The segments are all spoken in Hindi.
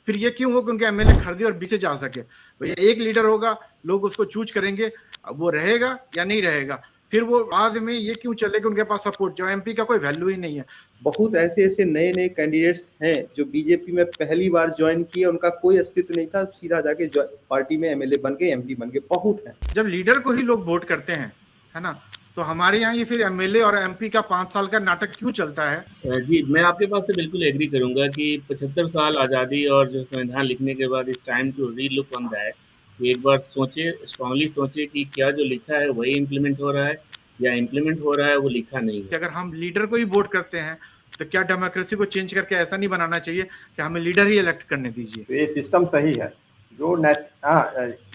फिर ये क्यों हो कि उनके एमएलए खरीदे और बीचे जा सके? भैया एक लीडर होगा, लोग उसको चूज करेंगे, अब वो रहेगा या नहीं रहेगा। फिर वो बाद में ये क्यों चले कि उनके पास सपोर्ट, जो एमपी का कोई वैल्यू ही नहीं है। बहुत ऐसे ऐसे नए नए कैंडिडेट्स हैं जो बीजेपी में पहली बार ज्वाइन किए, उनका कोई अस्तित्व नहीं था, सीधा जाके पार्टी में एमएलए बन गए, एमपी बन गए, बहुत हैं। जब लीडर को ही लोग वोट करते हैं, है ना, तो हमारे यहाँ ये फिर एमएलए और एमपी का 5 साल का नाटक क्यों चलता है? जी, मैं आपके बात से बिल्कुल एग्री करूँगा कि 75 साल आज़ादी और जो संविधान लिखने के बाद it's time to relook on that. एक बार सोचें, स्ट्रांगली सोचें कि क्या जो लिखा है वही इम्प्लीमेंट हो रहा है या इम्प्लीमेंट हो रहा है वो लिखा नहीं है। कि अगर हम लीडर को ही वोट करते हैं तो क्या डेमोक्रेसी को चेंज करके ऐसा नहीं बनाना चाहिए कि हमें लीडर ही इलेक्ट करने दीजिए? तो ये सिस्टम सही है जो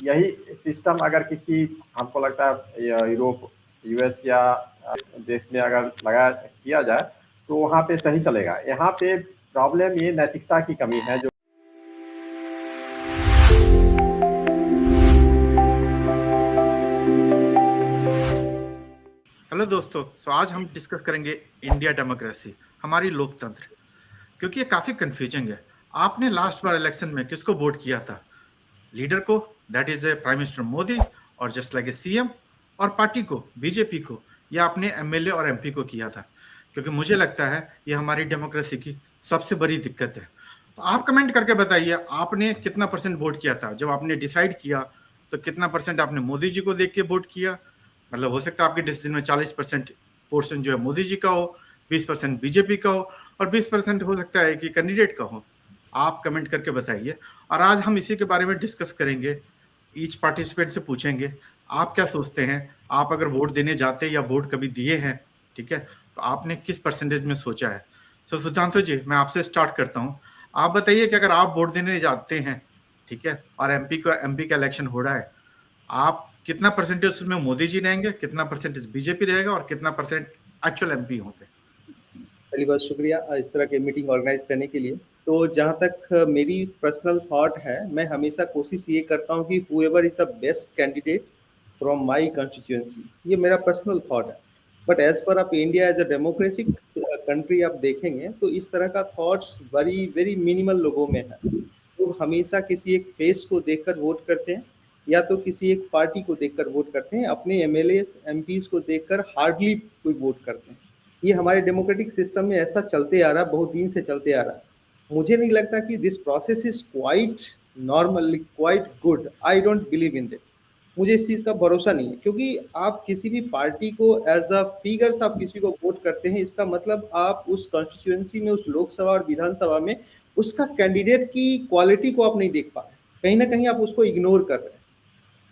यही सिस्टम अगर किसी, हमको लगता है यूरोप, यूएस या देश में अगर किया जाए तो वहाँ पे सही चलेगा। यहाँ पे प्रॉब्लम ये नैतिकता की कमी है। जो हेलो दोस्तों, तो आज हम डिस्कस करेंगे इंडिया डेमोक्रेसी, हमारी लोकतंत्र, क्योंकि ये काफ़ी कंफ्यूजिंग है। आपने लास्ट बार इलेक्शन में किसको वोट किया था? लीडर को, that is a prime minister Modi और जस्ट लाइक ए सीएम, और पार्टी को, बीजेपी को, या आपने एमएलए और एमपी को किया था? क्योंकि मुझे लगता है ये हमारी डेमोक्रेसी की सबसे बड़ी दिक्कत है। तो आप कमेंट करके बताइए, आपने कितना परसेंट वोट किया था? जब आपने डिसाइड किया तो कितना परसेंट आपने मोदी जी को देख के वोट किया? मतलब हो सकता है आपके डिसीजन में 40% पोर्शन जो है मोदी जी का हो, 20% बीजेपी का हो, और 20% हो सकता है कि कैंडिडेट का हो। आप कमेंट करके बताइए। और आज हम इसी के बारे में डिस्कस करेंगे। ईच पार्टिसिपेंट से पूछेंगे आप क्या सोचते हैं, आप अगर वोट देने जाते या वोट कभी दिए हैं, ठीक है, तो आपने किस परसेंटेज में सोचा है। सो सुधांशु जी, मैं आपसे स्टार्ट करता हूँ। आप बताइए कि अगर आप वोट देने जाते हैं, ठीक है, और एमपी का इलेक्शन हो रहा है, आप कितना परसेंटेज उसमें मोदी जी रहेंगे, कितना परसेंटेज बीजेपी रहेगा, और कितना परसेंट एक्चुअल एमपी होंगे? पहली बात शुक्रिया इस तरह की मीटिंग ऑर्गेनाइज करने के लिए। तो जहाँ तक मेरी पर्सनल थॉट है, मैं हमेशा कोशिश ये करता हूँ कि whoever is the best candidate from my constituency, ये मेरा पर्सनल थॉट है। बट एज पर आप India as a democratic country आप देखेंगे तो इस तरह का थॉट्स वेरी वेरी मिनिमल लोगों में है। तो हमेशा किसी एक फेस को देखकर वोट करते हैं या तो किसी एक पार्टी को देखकर वोट करते हैं, अपने एमएलए एमपीज को देखकर हार्डली कोई वोट करते हैं। ये हमारे डेमोक्रेटिक सिस्टम में ऐसा चलते आ रहा है, बहुत दिन से चलते आ रहा है। मुझे नहीं लगता कि this process is quite normal, quite good. I don't believe in that. मुझे इस चीज़ का भरोसा नहीं है, क्योंकि आप किसी भी पार्टी को एज अ फिगर्स आप किसी को वोट करते हैं, इसका मतलब आप उस कॉन्स्टिट्यूएंसी में, उस लोकसभा और विधानसभा में उसका कैंडिडेट की क्वालिटी को आप नहीं देख पा रहे, कहीं ना कहीं आप उसको इग्नोर कर रहे हैं।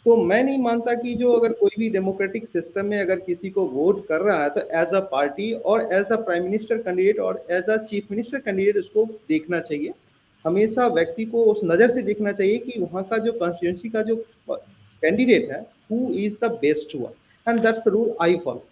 तो मैं नहीं मानता कि जो अगर कोई भी डेमोक्रेटिक सिस्टम में अगर किसी को वोट कर रहा है तो एज अ पार्टी और as a prime minister candidate और as a chief minister candidate उसको देखना चाहिए। हमेशा व्यक्ति को उस नज़र से देखना चाहिए कि वहाँ का जो कॉन्स्टिट्यूंसी का जो कैंडिडेट है, who is the best one, and that's the rule I follow.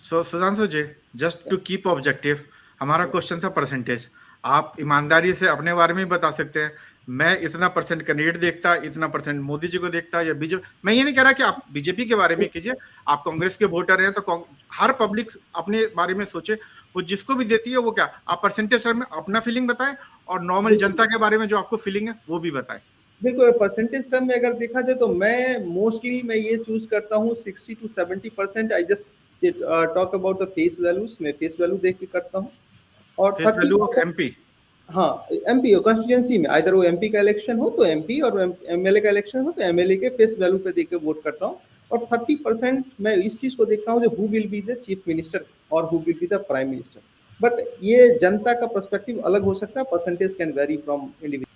So Sudhanshu ji, just to keep objective, हमारा क्वेश्चन था परसेंटेज। आप ईमानदारी से अपने बारे में ही बता सकते हैं, मैं इतना परसेंट कैंडिडेट देखता, इतना परसेंट मोदी जी को देखता, या बीजेपी। मैं ये नहीं कह रहा कि आप बीजेपी के बारे में कीजिए, आप कांग्रेस के वोटर हैं तो हर पब्लिक अपने बारे में सोचे, वो जिसको भी देती है वो क्या, आप परसेंटेज में अपना फीलिंग बताएं, और नॉर्मल जनता के बारे में जो आपको फीलिंग है वो भी बताएं। देखो, परसेंटेज टर्म में अगर देखा जाए तो मैं मोस्टली ये चूज करता हूँ 60 to 70%। I just talk about the face values, मैं फेस वैल्यू देख के करता हूँ। और फेस वैल्यू ऑफ 30%, एमपी, हाँ, एमपी कॉन्स्टिट्यूंसी में आइदर वो एमपी का इलेक्शन हो तो एमपी, और एमएलए का इलेक्शन हो तो एमएलए के फेस वैल्यू पे देख के वोट करता हूँ। और 30% मैं इस चीज को देखता हूँ जो who will be the chief minister और who will be the prime minister. But ये जनता का पर्सपेक्टिव अलग हो सकता है, percentage can vary from individual.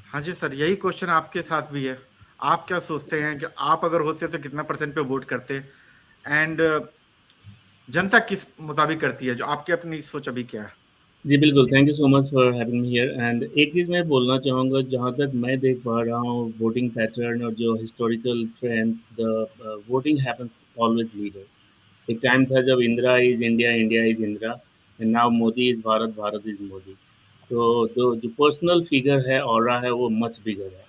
हाँ जी सर, यही क्वेश्चन आपके साथ भी है। आप क्या सोचते हैं कि आप अगर होते तो कितना परसेंट पे वोट करते, एंड जनता किस मुताबिक करती है, जो आपकी अपनी सोच अभी क्या है? जी बिल्कुल, thank you so much for having me here. And एक चीज़ मैं बोलना चाहूँगा, जहाँ तक मैं देख पा रहा हूँ वोटिंग पैटर्न और जो historical trend, the voting happens always leader. एक टाइम था जब Indira is India, India is Indira, and now Modi is Bharat, Bharat is Modi. तो जो पर्सनल फिगर है, ऑरा है, वो मच बिगर है।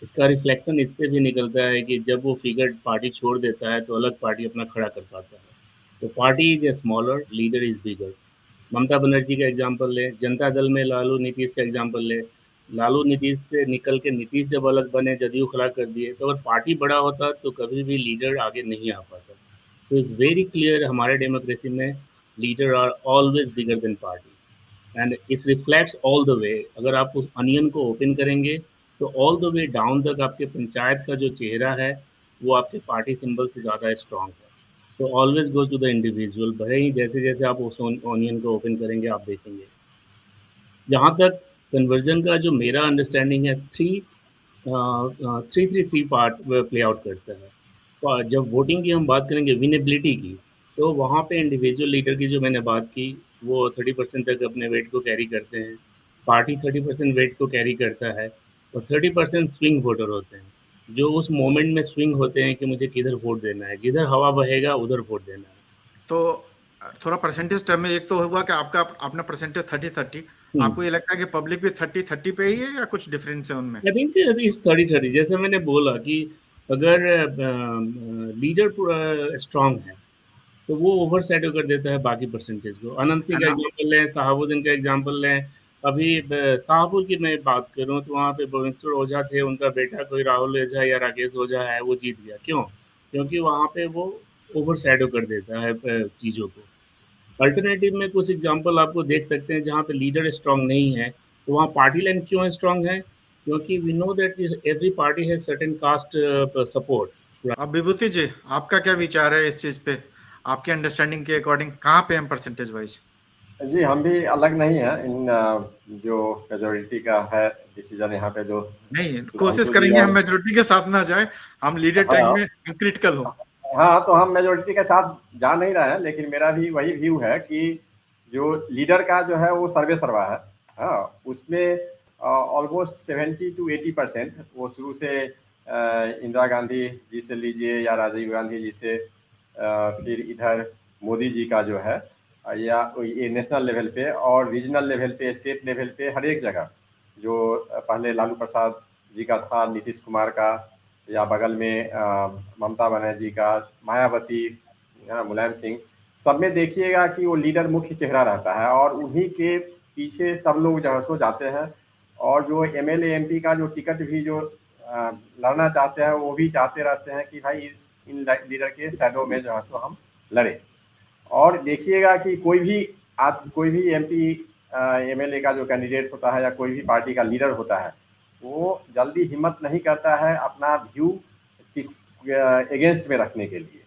इसका रिफ्लेक्शन इससे भी निकलता है कि जब वो फिगर पार्टी छोड़ देता है तो अलग पार्टी अपना खड़ा कर पाता है। तो party is a smaller, leader is bigger. Mamata Banerjee का एग्जाम्पल ले, जनता दल में लालू नीतीश का एग्जाम्पल ले, लालू नीतीश से निकल के नीतीश जब अलग बने, जदयू खड़ा कर दिए, तो अगर पार्टी बड़ा होता तो कभी भी लीडर आगे नहीं आ पाता। तो इट्स वेरी क्लियर हमारे डेमोक्रेसी में leader are always bigger than party and it's reflects all the way. अगर आप उस अनियन को ओपन करेंगे तो ऑल द वे डाउन तक आपके पंचायत का जो चेहरा है वो आपके पार्टी सिंबल से ज़्यादा स्ट्रांग है। तो always go to the individual, भले ही जैसे जैसे आप उस ऑनियन को ओपन करेंगे आप देखेंगे। जहाँ तक कन्वर्जन का जो मेरा अंडरस्टैंडिंग है, 3-3 पार्ट प्ले आउट करता है। तो जब वोटिंग की हम बात करेंगे विनेबिलिटी की, तो वहाँ पे इंडिविजुअल लीडर की जो मैंने बात की वो 30% तक अपने वेट को कैरी करते हैं, पार्टी 30% वेट को कैरी करता है, और 30% स्विंग वोटर होते हैं जो उस मोमेंट में स्विंग होते हैं कि मुझे किधर वोट देना है, जिधर हवा बहेगा उधर वोट देना है। तो थोड़ा परसेंटेज टर्म में एक तो हुआ कि आपने परसेंटेज 30-30, आपको ये लगता है कि पब्लिक भी 30-30 पे ही है या कुछ डिफरेंस है उनमें? आई थिंक इस 30-30 जैसे मैंने बोला कि अगर लीडर स्ट्रांग है तो वो ओवर शैडो कर देता है बाकी परसेंटेज को। अनंत सिंह का एग्जाम्पल लें, शहाबुद्दीन का एग्जाम्पल लें। अभी शाहपुर की मैं बात करूँ तो वहाँ पे भुवनेश्वर ओझा थे, उनका बेटा कोई राहुल ओझा या राकेश ओझा है, वो जीत गया। क्यों? क्योंकि वहाँ पे वो ओवर शैडो कर देता है चीज़ों को। अल्टरनेटिव में कुछ एग्जाम्पल आपको देख सकते हैं जहाँ पे लीडर स्ट्रांग नहीं है, तो वहाँ पार्टी लाइन क्यों स्ट्रांग है? क्योंकि we know that every party has certain caste support. अब विभूति जी, आपका क्या विचार है इस चीज पे? आपके अंडरस्टैंडिंग के अकॉर्डिंग कहाँ पे हम परसेंटेज वाइज? जी, हम भी अलग नहीं है इन जो मेजोरिटी का है डिसीजन यहाँ पे जो नहीं, कोशिश करेंगे हम मेजोरिटी के साथ ना जाए, हम लीडर टाइम में क्रिटिकल हो। हाँ, तो हम मेजोरिटी के साथ जा नहीं रहे हैं, लेकिन मेरा भी वही व्यू है कि जो लीडर का जो है वो सर्वे सर्वा है। हाँ, उसमें ऑलमोस्ट 70 to 80% वो शुरू से इंदिरा गांधी जी से लीजिए या राजीव गांधी जी से, फिर इधर मोदी जी का जो है, या ये नेशनल लेवल पे और रीजनल लेवल पे, स्टेट लेवल पे, हर एक जगह जो पहले लालू प्रसाद जी का था, नीतीश कुमार का, या बगल में ममता बनर्जी का, मायावती, मुलायम सिंह, सब में देखिएगा कि वो लीडर मुख्य चेहरा रहता है और उन्हीं के पीछे सब लोग जो है सो जाते हैं। और जो एमएलए एमपी का जो टिकट भी जो लड़ना चाहते हैं वो भी चाहते रहते हैं कि भाई इन लीडर के शैडो में जो है सो हम लड़े। और देखिएगा कि कोई भी एमपी एमएलए का जो कैंडिडेट होता है या कोई भी पार्टी का लीडर होता है, वो जल्दी हिम्मत नहीं करता है अपना व्यू किस एगेंस्ट में रखने के लिए।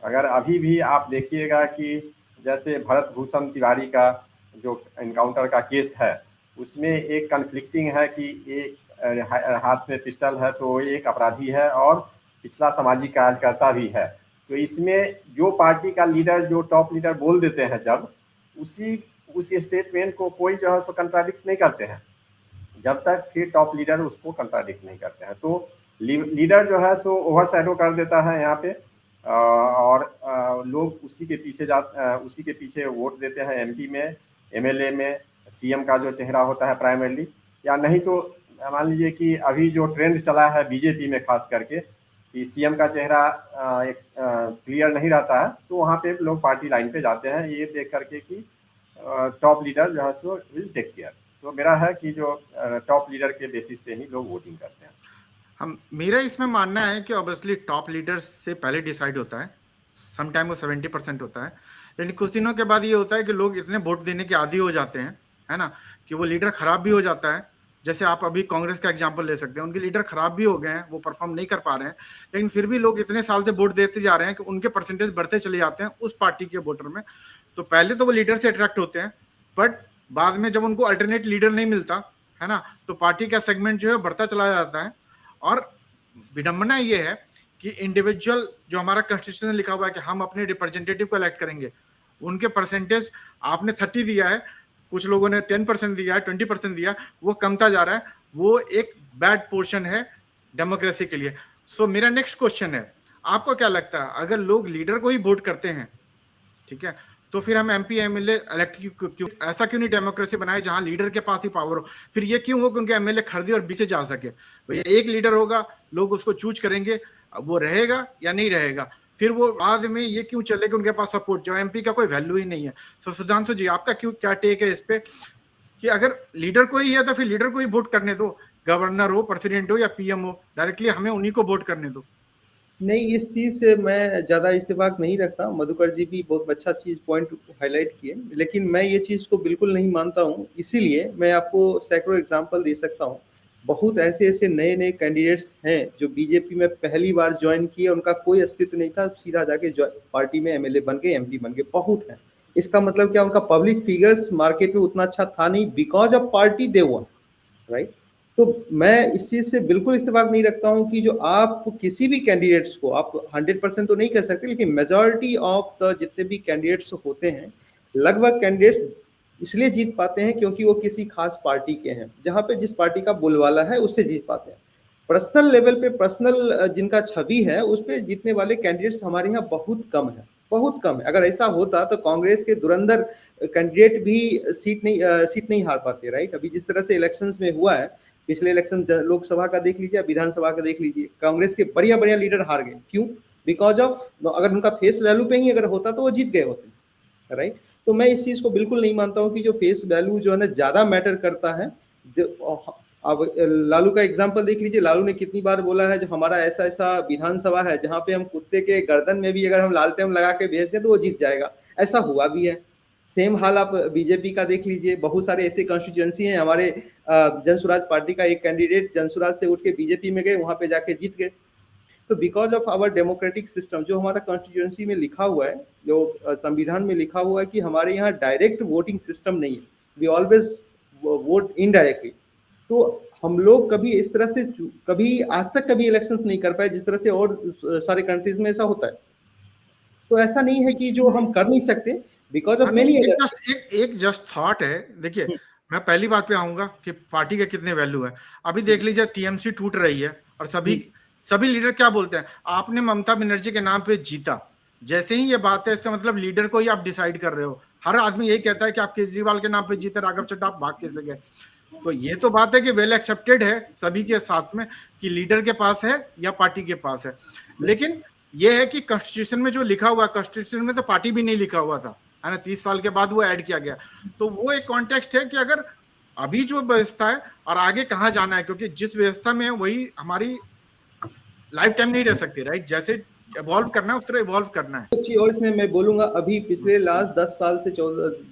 अगर अभी भी आप देखिएगा कि जैसे भरत भूषण तिवारी का जो इनकाउंटर का केस है, उसमें एक कन्फ्लिक्टिंग है कि एक हाथ में पिस्टल है तो एक अपराधी है और पिछला सामाजिक कार्यकर्ता भी है। तो इसमें जो पार्टी का लीडर, जो टॉप लीडर बोल देते हैं जब, उस स्टेटमेंट को कोई जो है सो कंट्राडिक्ट नहीं करते हैं जब तक फिर टॉप लीडर उसको कंट्राडिक्ट नहीं करते हैं। तो लीडर जो है सो ओवर शैडो कर देता है यहाँ पे, और लोग उसी के पीछे वोट देते हैं। एमपी में, एमएलए में सीएम का जो चेहरा होता है प्राइमरीली, या नहीं तो मान लीजिए कि अभी जो ट्रेंड चला है बीजेपी में खास करके कि सीएम का चेहरा क्लियर नहीं रहता है, तो वहाँ पे लोग पार्टी लाइन पे जाते हैं ये देख करके कि टॉप लीडर जो है सो विल टेक केयर। तो मेरा है कि जो टॉप लीडर के बेसिस पे ही लोग वोटिंग करते हैं। मेरा इसमें मानना है कि ऑब्वियसली टॉप लीडर से पहले डिसाइड होता है, समटाइम वो 70% होता है, लेकिन कुछ दिनों के बाद ये होता है कि लोग इतने वोट देने के आदी हो जाते हैं, है ना, कि वो लीडर खराब भी हो जाता है। जैसे आप अभी कांग्रेस का एग्जांपल ले सकते हैं, उनके लीडर खराब भी हो गए हैं, वो परफॉर्म नहीं कर पा रहे हैं, लेकिन फिर भी लोग इतने साल से वोट देते जा रहे हैं कि उनके परसेंटेज बढ़ते चले जाते हैं उस पार्टी के वोटर में। तो पहले तो वो लीडर से अट्रैक्ट होते हैं, बट बाद में जब उनको अल्टरनेट लीडर नहीं मिलता है ना, तो पार्टी का सेगमेंट जो है बढ़ता चला जाता है। और विडंबना ये है कि इंडिविजुअल जो हमारा कॉन्स्टिट्यूशन लिखा हुआ है कि हम अपने रिप्रेजेंटेटिव को इलेक्ट करेंगे, उनके परसेंटेज आपने 30 दिया है, कुछ लोगों ने 10% दिया है, 20% दिया, वो कमता जा रहा है। वो एक बैड पोर्शन है डेमोक्रेसी के लिए। सो मेरा नेक्स्ट क्वेश्चन है, आपको क्या लगता है अगर लोग लीडर को ही वोट करते हैं, ठीक है, तो फिर हम एमपी एमएलए इलेक्ट क्यों, ऐसा क्यों नहीं डेमोक्रेसी बनाए जहां लीडर के पास ही पावर हो? फिर ये क्यों हो कि उनके एमएलए खरीदे और बीचे जा सके? भैया एक लीडर होगा, लोग उसको चूज करेंगे, वो रहेगा या नहीं रहेगा, फिर वो बाद में ये क्यों चले कि उनके पास सपोर्ट, जो एमपी का कोई वैल्यू ही नहीं है। सो सुधांशु जी, आपका क्या टेक है इस पे कि अगर लीडर को ही है तो फिर लीडर को ही वोट करने दो, गवर्नर हो, प्रेसिडेंट हो या पीएम हो, डायरेक्टली हमें उन्हीं को वोट करने दो। नहीं, इस चीज़ से मैं ज़्यादा इत्तेफाक नहीं रखता। मधुकर जी भी बहुत अच्छा चीज़ पॉइंट हाईलाइट किए, लेकिन मैं ये चीज़ को बिल्कुल नहीं मानता हूँ। इसीलिए मैं आपको सैकड़ों एग्जांपल दे सकता हूँ। बहुत ऐसे नए कैंडिडेट्स हैं जो बीजेपी में पहली बार ज्वाइन किए, उनका कोई अस्तित्व नहीं था, सीधा जाके पार्टी में एमएलए बन गए, एमपी बन गए, बहुत है। इसका मतलब क्या, उनका पब्लिक फिगर्स मार्केट में उतना अच्छा था नहीं, because of party they one, right. तो मैं इस चीज से बिल्कुल इत्तेफाक नहीं रखता हूं कि जो आप किसी भी कैंडिडेट्स को आप 100% तो नहीं कह सकते, लेकिन मेजॉरिटी ऑफ द जितने भी कैंडिडेट्स होते हैं, लगभग कैंडिडेट्स इसलिए जीत पाते हैं क्योंकि वो किसी खास पार्टी के हैं, जहां पे जिस पार्टी का बोलबाला है उससे जीत पाते हैं। पर्सनल लेवल पे, पर्सनल जिनका छवि है उस पे जीतने वाले कैंडिडेट्स हमारे यहाँ बहुत कम है, बहुत कम है। अगर ऐसा होता तो कांग्रेस के धुरंधर कैंडिडेट भी सीट नहीं हार पाते, राइट। अभी जिस तरह से इलेक्शंस में हुआ है, पिछले इलेक्शन लोकसभा का देख लीजिए, विधानसभा का देख लीजिए, कांग्रेस के बढ़िया लीडर हार गए। क्यों? बिकॉज ऑफ, अगर उनका फेस वैल्यू पे ही अगर होता तो वो जीत गए होते, राइट। तो मैं इस चीज को बिल्कुल नहीं मानता हूँ कि जो फेस वैल्यू जो है ना ज्यादा मैटर करता है। अब लालू का एग्जाम्पल देख लीजिए, लालू ने कितनी बार बोला है जो हमारा ऐसा विधानसभा है जहाँ पे हम कुत्ते के गर्दन में भी अगर हम लालटेन लगा के भेज दें तो वो जीत जाएगा। ऐसा हुआ भी है। सेम हाल आप बीजेपी का देख लीजिए, बहुत सारे ऐसे कॉन्स्टिट्यूएंसी हैं। हमारे जनसुराज पार्टी का एक कैंडिडेट जनसुराज से उठ के बीजेपी में गए, वहां पे जाके जीत गए। तो because of our democratic system, जो हमारा कॉन्स्टिट्यूएंसी में लिखा हुआ है, जो संविधान में लिखा हुआ है कि हमारे यहाँ डायरेक्ट वोटिंग सिस्टम नहीं है, वी ऑलवेज वोट इनडायरेक्टली। तो हम लोग कभी इस तरह से कभी आज तक कभी इलेक्शंस नहीं कर पाए जिस तरह से और सारे कंट्रीज में ऐसा होता है। तो ऐसा नहीं है कि जो हम कर नहीं सकते, बिकॉज ऑफ मेनी एक जस्ट थॉट है। देखिए, मैं पहली बात पे आऊंगा कि पार्टी के कितने वैल्यू है। अभी देख लीजिए, टीएमसी टूट रही है और सभी लीडर क्या बोलते हैं, आपने ममता बनर्जी के नाम पे जीता। जैसे ही ये बात है, इसका मतलब लीडर को ही आप डिसाइड कर रहे हो। हर आदमी यही कहता है कि आप केजरीवाल के नाम पे जीते, राघव चड्ढा आप भाग कैसे गए। तो ये तो बात है कि वेल एक्सेप्टेड है सभी के साथ में कि लीडर के पास है या पार्टी के पास है। लेकिन ये है कि कॉन्स्टिट्यूशन में जो लिखा हुआ, कॉन्स्टिट्यूशन में तो पार्टी भी नहीं लिखा हुआ था, है ना। 30 साल के बाद वो ऐड किया गया। तो वो एक कॉन्टेक्स्ट है कि अगर अभी जो व्यवस्था है और आगे कहाँ जाना है, क्योंकि जिस व्यवस्था में है वही हमारी लाइफ टाइम नहीं रह सकती, राइट। जैसे इवॉल्व करना है उस तरह इवॉल्व करना है। और इसमें मैं बोलूंगा, अभी पिछले लास्ट 10 साल से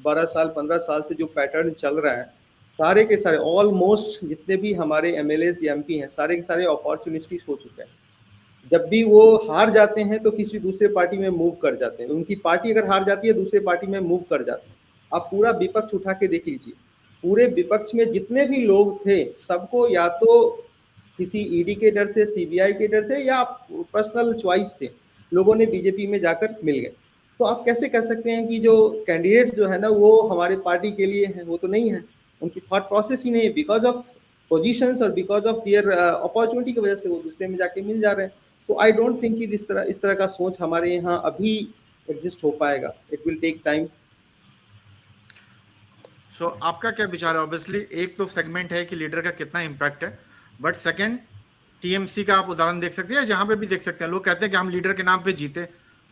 12 साल 15 साल से जो पैटर्न चल रहा है, सारे के सारे ऑलमोस्ट जितने भी हमारे एमएलएस या एमपी हैं, सारे के सारे अपॉर्चुनिटीज हो चुके हैं। जब भी वो हार जाते हैं तो किसी दूसरे पार्टी में मूव कर जाते हैं। उनकी पार्टी अगर हार जाती है दूसरे पार्टी में मूव कर जाते हैं। आप पूरा विपक्ष उठा के देख लीजिए, पूरे विपक्ष में जितने भी लोग थे, सबको या तो किसी ईडी के डर से, सीबीआई के डर से, या पर्सनल चॉइस से लोगों ने बीजेपी में जाकर मिल गए। तो आप कैसे कह सकते हैं कि जो कैंडिडेट जो है ना वो हमारे पार्टी के लिए है? वो तो नहीं है, उनकी थॉट प्रोसेस ही नहीं है। बिकॉज ऑफ पोजीशंस और बिकॉज ऑफ देयर अपॉर्चुनिटी की वजह से वो दूसरे में जाके मिल जा रहे हैं। तो आई डोंट थिंक कि इस तरह का सोच हमारे यहाँ अभी एग्जिस्ट हो पाएगा। It will take time. So आपका क्या विचार है? ऑब्वियसली एक तो सेगमेंट है कि लीडर का कितना इम्पैक्ट है, बट सेकंड टीएमसी का आप उदाहरण देख सकते हैं, जहां पे भी देख सकते हैं। लोग कहते हैं कि हम लीडर के नाम पे जीते,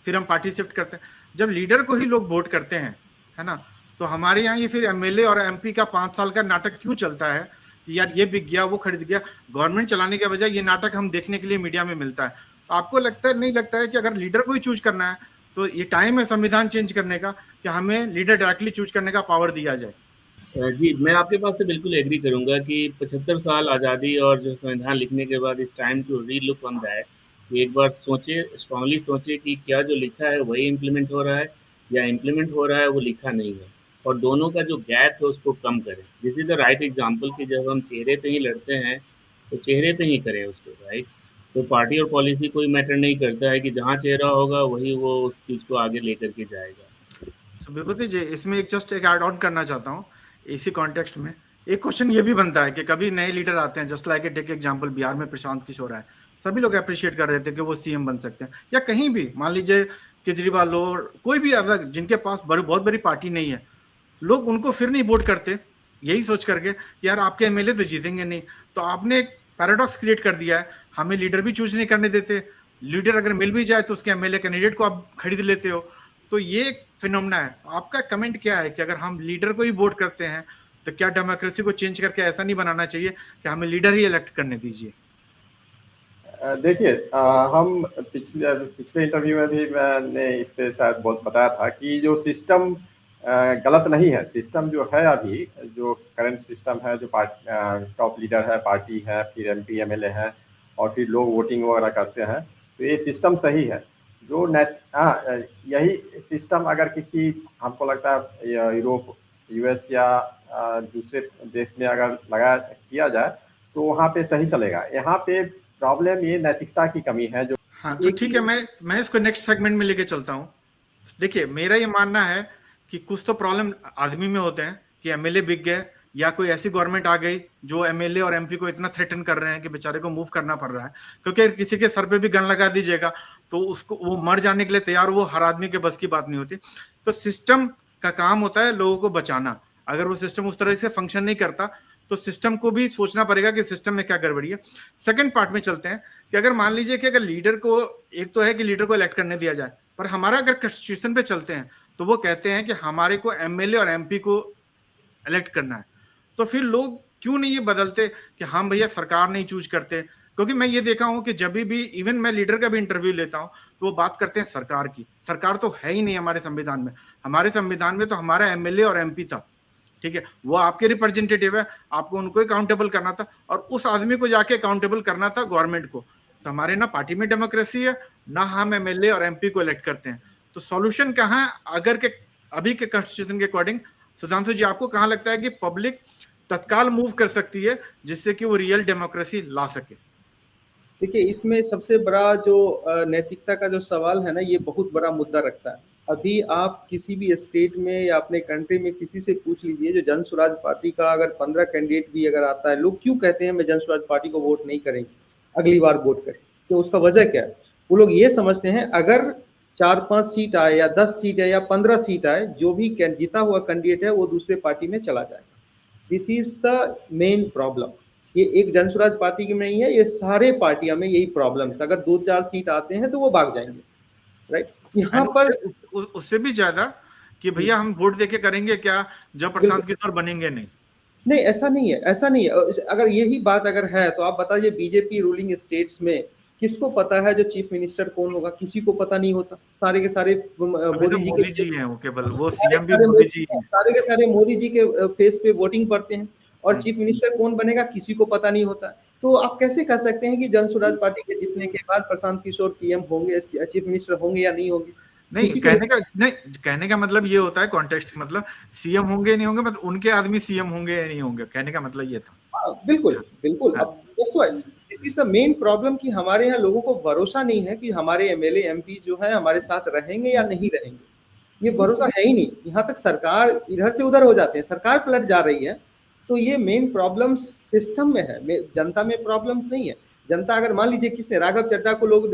फिर हम पार्टी शिफ्ट करते हैं। जब लीडर को ही लोग वोट करते हैं, है ना, तो हमारे यहाँ ये फिर एमएलए और एमपी का 5 साल का नाटक क्यों चलता है कि यार ये बिक गया, वो खरीद गया। गवर्नमेंट चलाने के बजाय ये नाटक हम देखने के लिए मीडिया में मिलता है। तो आपको लगता है, नहीं लगता है कि अगर लीडर को ही चूज करना है तो ये टाइम है संविधान चेंज करने का, कि हमें लीडर डायरेक्टली चूज करने का पावर दिया जाए? जी, मैं आपके बात से बिल्कुल एग्री करूंगा कि 75 साल आज़ादी और जो संविधान लिखने के बाद इस time to relook on that. एक बार सोचे, स्ट्रांगली सोचे कि क्या जो लिखा है वही इम्प्लीमेंट हो रहा है या इम्प्लीमेंट हो रहा है वो लिखा नहीं है, और दोनों का जो गैप है उसको कम करें। This is the right example कि जब हम चेहरे पे ही लड़ते हैं तो चेहरे पे ही करें उसको, राइट। तो पार्टी और पॉलिसी कोई मैटर नहीं करता है कि जहाँ चेहरा होगा वही वो उस चीज़ को आगे लेकर के जाएगा। तो विभूति जी, इसमें एक जस्ट एक ऐड ऑन करना चाहता हूँ। इसी कॉन्टेक्स्ट में एक क्वेश्चन ये भी बनता है कि कभी नए लीडर आते हैं, just like take example, Bihar में प्रशांत किशोर है, सभी लोग अप्रिशिएट कर रहे थे कि वो सीएम बन सकते हैं, या कहीं भी मान लीजिए केजरीवाल और कोई भी अलग जिनके पास बहुत बड़ी पार्टी नहीं है, लोग उनको फिर नहीं वोट करते, यही सोच करके यार आपके एमएलए तो जीतेंगे नहीं। तो आपने एक पैराडॉक्स क्रिएट कर दिया है, हमें लीडर भी चूज नहीं करने देते, लीडर अगर मिल भी जाए तो उसके एमएलए कैंडिडेट को आप खरीद लेते हो। तो ये एक फिनोमेना है। आपका कमेंट क्या है कि अगर हम लीडर को ही वोट करते हैं तो क्या डेमोक्रेसी को चेंज करके ऐसा नहीं बनाना चाहिए कि हमें लीडर ही इलेक्ट करने दीजिए? देखिए, हम पिछले इंटरव्यू में भी मैंने इस पे शायद बहुत बताया था कि जो सिस्टम गलत नहीं है। सिस्टम जो है अभी, जो करंट सिस्टम है, जो टॉप लीडर है, पार्टी है, फिर MP MLA है, और फिर लोग वोटिंग वगैरह करते हैं, तो ये सिस्टम सही है। जो यही सिस्टम अगर किसी, हमको लगता है यूरोप, US या दूसरे देश में अगर किया जाए तो वहाँ पे सही चलेगा। यहाँ पे प्रॉब्लम ये नैतिकता की कमी है। जो हाँ, तो ठीक है, मैं इसको नेक्स्ट सेगमेंट में लेके चलता हूँ। देखिए, मेरा ये मानना है कि कुछ तो प्रॉब्लम आदमी में होते हैं कि MLA बिक गए, या कोई ऐसी गवर्नमेंट आ गई जो MLA और MP को इतना थ्रेटन कर रहे हैं कि बेचारे को मूव करना पड़ रहा है, क्योंकि किसी के सर पे भी गन लगा दीजिएगा तो उसको, वो मर जाने के लिए तैयार, वो हर आदमी के बस की बात नहीं होती। तो सिस्टम का काम होता है लोगों को बचाना। अगर वो सिस्टम उस तरह से फंक्शन नहीं करता तो सिस्टम को भी सोचना पड़ेगा कि सिस्टम में क्या गड़बड़ी है। सेकंड पार्ट में चलते हैं कि अगर मान लीजिए कि अगर लीडर को, एक तो है कि लीडर को इलेक्ट करने दिया जाए, पर हमारा अगर कॉन्स्टिट्यूशन पे चलते हैं तो वो कहते हैं कि हमारे को MLA और MP को इलेक्ट करना है। तो फिर लोग क्यों नहीं ये बदलते कि हम भैया सरकार नहीं चूज करते? क्योंकि मैं ये देखा हूं कि जब भी इवन मैं लीडर का भी इंटरव्यू लेता हूं तो वो बात करते हैं सरकार की। सरकार तो है ही नहीं हमारे संविधान में। हमारे संविधान में तो हमारा MLA और MP था, ठीक है, वो आपके रिप्रेजेंटेटिव है, आपको उनको अकाउंटेबल करना था, और उस आदमी को जाके अकाउंटेबल करना था गवर्नमेंट को। तो हमारे ना पार्टी में डेमोक्रेसी है, ना हम MLA और MP को इलेक्ट करते हैं। तो सॉल्यूशन कहाँ है? अगर के अभी के कॉन्स्टिट्यूशन के अकॉर्डिंग, सुधांशु जी, आपको कहाँ लगता है कि पब्लिक तत्काल मूव कर सकती है जिससे कि वो रियल डेमोक्रेसी ला सके? देखिए, इसमें सबसे बड़ा जो नैतिकता का जो सवाल है ना, ये बहुत बड़ा मुद्दा रखता है। अभी आप किसी भी स्टेट में या अपने कंट्री में किसी से पूछ लीजिए, जो जन स्वराज पार्टी का अगर 15 कैंडिडेट भी अगर आता है, लोग क्यों कहते हैं मैं जन स्वराज पार्टी को वोट नहीं करेंगे, अगली बार वोट करें, तो उसका वजह क्या है? वो लोग ये समझते हैं अगर 4-5 सीट आए या 10 सीट आए या 15 सीट आए, जो भी जीता हुआ कैंडिडेट है वो दूसरे पार्टी में चला जाए। This is the main problem. ये एक जन स्वराज पार्टी की में नहीं है, ये सारे पार्टियां में यही प्रॉब्लम है। अगर 2-4 सीट आते हैं तो वो भाग जाएंगे, राइट? यहाँ पर उससे भी ज्यादा कि भैया हम वोट देके करेंगे क्या, जब प्रशांत किशोर बनेंगे नहीं। नहीं, ऐसा नहीं है, ऐसा नहीं है। अगर यही बात अगर है तो आप बताइए, बीजेपी रूलिंग स्टेट्स में किसको पता है जो चीफ मिनिस्टर कौन होगा? किसी को पता नहीं होता। सारे के सारे मोदी जी हैं, वो केवल वो सीएम भी मोदी जी हैं। सारे के सारे मोदी जी के फेस पे वोटिंग पड़ते हैं, और चीफ मिनिस्टर कौन बनेगा किसी को पता नहीं होता। तो आप कैसे कह सकते हैं कि जन स्वराज पार्टी के जीतने के बाद प्रशांत किशोर PM होंगे, चीफ मिनिस्टर होंगे या नहीं होंगे? नहीं, कहने का मतलब ये होता है, कॉन्टेक्स्ट मतलब सीएम होंगे या नहीं होंगे, मतलब उनके आदमी सीएम होंगे या नहीं होंगे, कहने का मतलब ये था। बिल्कुल बिल्कुल। अब this is the main problem कि हमारे यहाँ लोगों को भरोसा नहीं है कि हमारे MLA MP जो है हमारे साथ रहेंगे या नहीं रहेंगे। ये भरोसा है ही नहीं। यहाँ तक सरकार इधर से उधर हो जाते हैं, सरकार पलट जा रही है। तो ये मेन प्रॉब्लम सिस्टम में है, जनता में प्रॉब्लम्स नहीं है। जनता, अगर मान लीजिए किसने राघव चड्ढा को लोग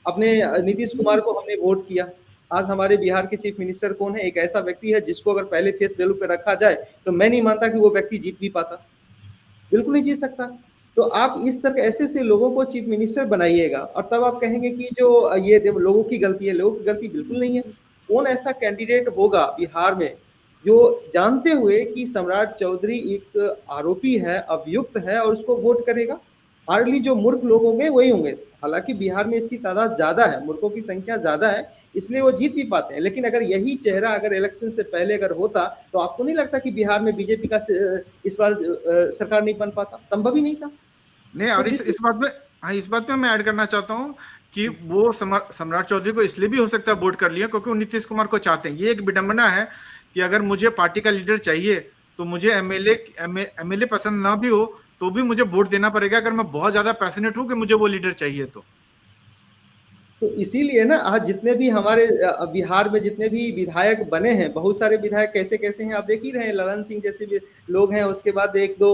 अपने नीतीश कुमार को हमने वोट किया, आज हमारे बिहार के चीफ मिनिस्टर कौन है? एक ऐसा व्यक्ति है जिसको अगर पहले फेस वैल्यू पे रखा जाए तो मैं नहीं मानता कि वो व्यक्ति जीत भी पाता, बिल्कुल नहीं जीत सकता। तो आप इस तरह ऐसे से लोगों को चीफ मिनिस्टर बनाइएगा और तब आप कहेंगे कि जो ये लोगों की गलती है। लोगों की गलती बिल्कुल नहीं है। कौन ऐसा कैंडिडेट होगा बिहार में जो जानते हुए कि सम्राट चौधरी एक आरोपी है, अभियुक्त है, और उसको वोट करेगा? हार्डली जो मूर्ख लोग होंगे वही होंगे। हालांकि बिहार में इसकी तादाद ज्यादा है, मूर्खों की संख्या ज्यादा है, इसलिए वो जीत भी पाते हैं। लेकिन अगर यही चेहरा अगर इलेक्शन से पहले अगर होता तो आपको नहीं लगता कि बिहार में बीजेपी का इस बार सरकार नहीं बन पाता? संभव ही नहीं था। नहीं, और इस बात में मैं ऐड करना चाहता हूँ कि वो सम्राट चौधरी को इसलिए भी हो सकता है वोट कर लिया क्योंकि वो नीतीश कुमार को चाहते हैं। ये एक विडंबना है कि अगर मुझे पार्टी का लीडर चाहिए तो मुझे एमएलए पसंद ना भी हो तो भी मुझे वोट देना पड़ेगा, अगर मैं बहुत ज्यादा पैशनेट हूं कि मुझे वो लीडर चाहिए तो इसीलिए ना आज जितने भी हमारे बिहार में जितने भी विधायक बने हैं, बहुत सारे विधायक कैसे कैसे हैं आप देख ही रहे हैं। ललन सिंह जैसे भी लोग हैं, उसके बाद एक दो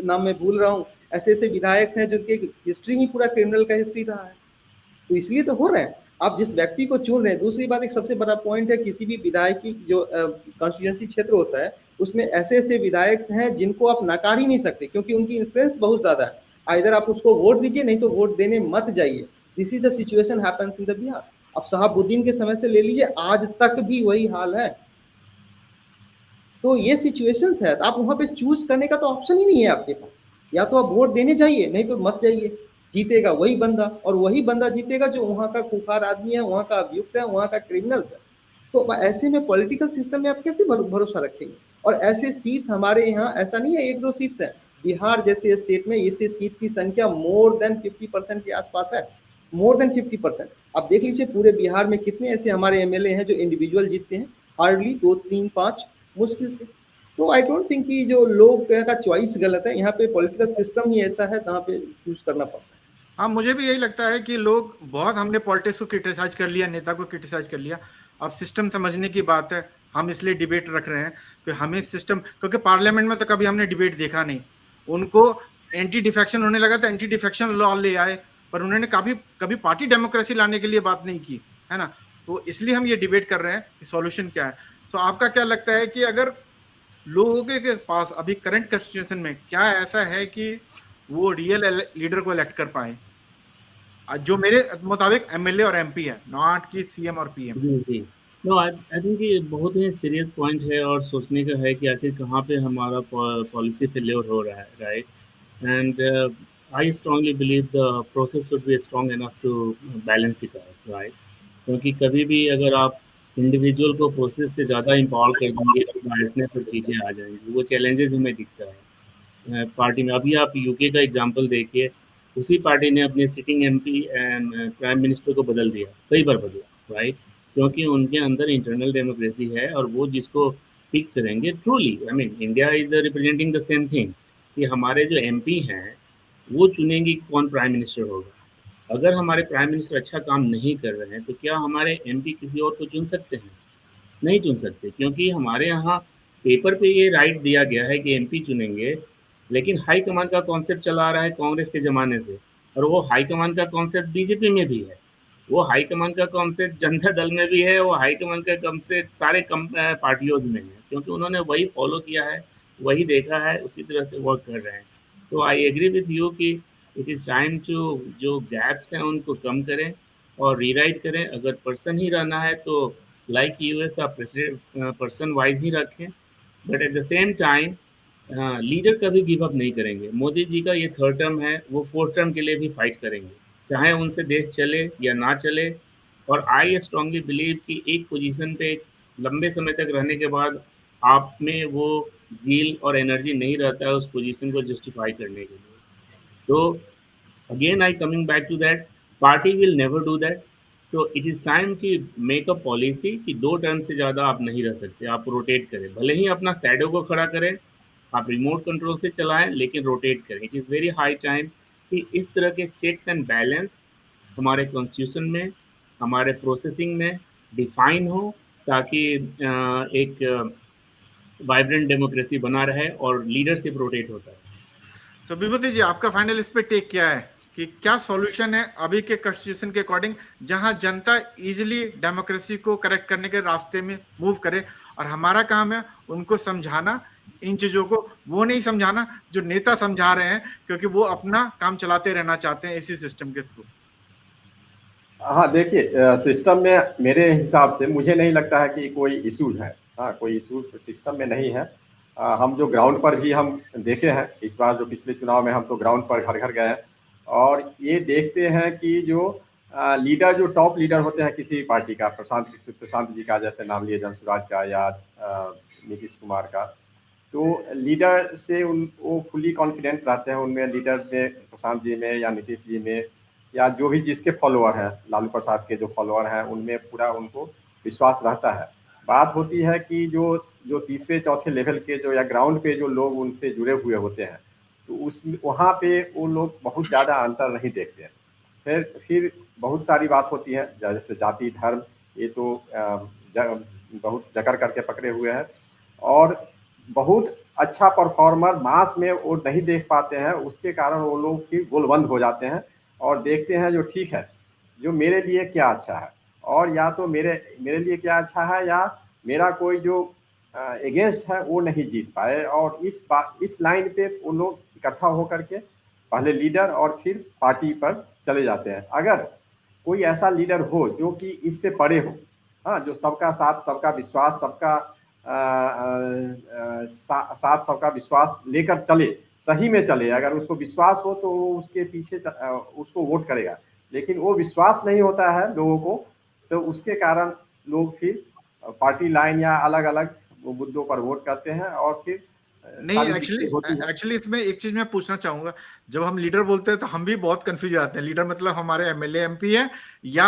नाम मैं भूल रहा हूँ, ऐसे ऐसे विधायक हैं जिनकी हिस्ट्री ही पूरा क्रिमिनल का हिस्ट्री रहा है। तो इसलिए तो हो रहा है, आप जिस व्यक्ति को चुन रहे हैं। दूसरी बात, एक सबसे बड़ा पॉइंट है, किसी भी विधायक की जो कॉन्स्टिट्यूएंसी क्षेत्र होता है उसमें ऐसे ऐसे विधायक हैं जिनको आप नकार ही नहीं सकते क्योंकि उनकी इन्फ्लुएंस बहुत ज्यादा है। आइदर आप उसको वोट दीजिए, नहीं तो वोट देने मत जाइए। This is the situation happens in the Bihar. अब शहाबुद्दीन के समय से ले लीजिए, आज तक भी वही हाल है। तो ये सिचुएशंस है, तो आप वहाँ पे चूज करने का तो ऑप्शन ही नहीं है आपके पास। या तो आप वोट देने जाइए, नहीं तो मत जाइए। जीतेगा वही बंदा, और वही बंदा जीतेगा जो वहाँ का खूंखार आदमी है, वहाँ का अभियुक्त है, वहाँ का क्रिमिनल्स है। तो ऐसे में पॉलिटिकल सिस्टम में आप कैसे भरोसा रखेंगे? और ऐसे सीट्स हमारे यहाँ ऐसा नहीं है 1-2 सीट्स हैं। बिहार जैसे स्टेट में ऐसे सीट की संख्या मोर देन 50% के आसपास है, मोर देन 50%। आप देख लीजिए पूरे बिहार में कितने ऐसे हमारे एमएलए हैं जो इंडिविजुअल जीतते हैं, हार्डली 2-3-5 मुश्किल से। तो आई डोंट थिंक कि जो लोग का चॉइस गलत है, यहाँ पे पॉलिटिकल सिस्टम ही ऐसा है जहाँ पे चूज करना पड़ता है। हाँ, मुझे भी यही लगता है कि लोग बहुत, हमने पॉलिटिक्स को क्रिटिसाइज कर लिया, नेता को क्रिटिसाइज कर लिया। अब सिस्टम समझने की बात है, हम इसलिए डिबेट रख रहे हैं कि हमें सिस्टम, क्योंकि पार्लियामेंट में तो कभी हमने डिबेट देखा नहीं। उनको एंटी डिफेक्शन होने लगा था, एंटी डिफेक्शन लॉ ले आए, पर उन्होंने कभी पार्टी डेमोक्रेसी लाने के लिए बात नहीं की, है ना। तो इसलिए हम ये डिबेट कर रहे हैं कि सॉल्यूशन क्या है। तो आपका क्या लगता है कि अगर लोगों के पास अभी करंट कॉन्स्टिट्यूशन में क्या ऐसा है कि वो रियल लीडर को इलेक्ट कर पाए, जो मेरे मुताबिक एमएलए और एमपी है, नॉट की सीएम और पीएम। जी, जी। नो, आई थिंक ये बहुत ही सीरियस पॉइंट है और सोचने का है कि आखिर कहाँ पे हमारा पॉलिसी फेल्योर हो रहा है, right? And I strongly believe the process should be strong enough to balance it out, right? क्योंकि कभी भी अगर आप इंडिविजुअल को प्रोसेस से ज़्यादा एम्पावर कर देंगे तो बायसनेस और चीज़ें आ जाएंगी। वो चैलेंजेस हमें दिखता है पार्टी में। अभी आप यूके का एग्जांपल देखिए, उसी पार्टी ने अपने सिटिंग एमपी प्राइम मिनिस्टर को बदल दिया, कई बार बदला, राइट? क्योंकि उनके अंदर इंटरनल डेमोक्रेसी है और वो जिसको पिक करेंगे, truly I mean India is representing the same thing, कि हमारे जो एमपी हैं वो चुनेंगे कि कौन प्राइम मिनिस्टर होगा। अगर हमारे प्राइम मिनिस्टर अच्छा काम नहीं कर रहे हैं तो क्या हमारे एमपी किसी और को चुन सकते हैं? नहीं चुन सकते, क्योंकि हमारे यहाँ पेपर पे ये राइट दिया गया है कि एमपी चुनेंगे, लेकिन हाई कमान का कॉन्सेप्ट चला आ रहा है कांग्रेस के ज़माने से, और वो हाई कमान का कॉन्सेप्ट बीजेपी में भी है, वो हाई कमान का कॉन्सेप्ट जनता दल में भी है, वो हाई कमान का कॉन्सेप्ट सारे पार्टियों में है, क्योंकि उन्होंने वही फॉलो किया है, वही देखा है, उसी तरह से वर्क कर रहे हैं। तो आई एग्री विथ यू कि इट इज़ टाइम टू जो गैप्स हैं उनको कम करें और रीराइट करें। अगर पर्सन ही रहना है तो लाइक यूएस आप पर्सन वाइज ही रखें, but at the same time leader कभी गिव अप नहीं करेंगे। मोदी जी का ये 3rd टर्म है, वो 4th टर्म के लिए भी फाइट करेंगे, चाहे उनसे देश चले या ना चले। और आई स्ट्रांगली बिलीव कि एक पोजीशन पे लंबे समय तक रहने के बाद आप में वो जील और एनर्जी नहीं रहता है उस पोजीशन को जस्टिफाई करने के लिए। तो again I coming back to that, party will never do that. So it is time कि मेक अ पॉलिसी कि 2 टर्म से ज़्यादा आप नहीं रह सकते, आप रोटेट करें, भले ही अपना शैडो को खड़ा करें, आप रिमोट कंट्रोल से चलाएं, लेकिन रोटेट करें। It is very high time कि इस तरह के चेक्स एंड बैलेंस हमारे कॉन्स्टिट्यूशन में, हमारे प्रोसेसिंग में डिफाइन हो, ताकि एक वाइब्रेंट डेमोक्रेसी बना रहे और लीडरशिप रोटेट होता है। तो विभूति जी, आपका फाइनल इस पे टेक क्या है कि क्या सॉल्यूशन है अभी के कॉन्स्टिट्यूशन के अकॉर्डिंग, जहां जनता इजीली डेमोक्रेसी को करेक्ट करने के रास्ते में मूव करे, और हमारा काम है उनको समझाना इन चीजों को, वो नहीं समझाना जो नेता समझा रहे हैं, क्योंकि वो अपना काम चलाते रहना चाहते हैं इसी सिस्टम के थ्रू। हाँ, देखिए सिस्टम में मेरे हिसाब से मुझे नहीं लगता है कि कोई इशू है। हाँ, कोई इशू सिस्टम में नहीं है। हम जो ग्राउंड पर भी हम देखे हैं, इस बार जो पिछले चुनाव में हम तो ग्राउंड पर घर घर गए हैं और ये देखते हैं कि जो लीडर, जो टॉप लीडर होते हैं किसी पार्टी का, प्रशांत जी का जैसे नाम लिए, जनसुराज का या नीतीश कुमार का, तो लीडर से वो फुली कॉन्फिडेंट रहते हैं उनमें, लीडर में, प्रशांत जी में या नीतीश जी में, या जो भी जिसके फॉलोअर हैं, लालू प्रसाद के जो फॉलोअर हैं, उनमें पूरा उनको विश्वास रहता है। बात होती है कि जो तीसरे चौथे लेवल के जो या ग्राउंड पे जो लोग उनसे जुड़े हुए होते हैं, तो उस वहाँ पे वो लोग बहुत ज़्यादा अंतर नहीं देखते हैं। फिर बहुत सारी बात होती है, जैसे जाति धर्म, ये तो बहुत जकड़ करके पकड़े हुए हैं, और बहुत अच्छा परफॉर्मर मास में वो नहीं देख पाते हैं, उसके कारण वो लोग फिर गोलबंद हो जाते हैं और देखते हैं जो ठीक है, जो मेरे लिए क्या अच्छा है, और या तो मेरे लिए क्या अच्छा है, या मेरा कोई जो अगेंस्ट है वो नहीं जीत पाए, और इस लाइन पे वो लोग इकट्ठा होकर के पहले लीडर और फिर पार्टी पर चले जाते हैं। अगर कोई ऐसा लीडर हो जो कि इससे परे हो, हाँ, जो सबका साथ, सबका विश्वास, सबका साथ सबका विश्वास लेकर चले, सही में चले, अगर उसको विश्वास हो तो वो उसके पीछे उसको वोट करेगा। लेकिन वो विश्वास नहीं होता है लोगों को, तो उसके कारण लोग फिर पार्टी लाइन या अलग अलग मुद्दों पर वोट करते हैं और फिर नहीं, सारी दिक्कतें होती हैं। एक्चुअली इसमें एक चीज मैं पूछना चाहूंगा, जब हम लीडर बोलते हैं तो हम भी बहुत कंफ्यूज जाते हैं। लीडर मतलब हमारे एमएलए एमपी है या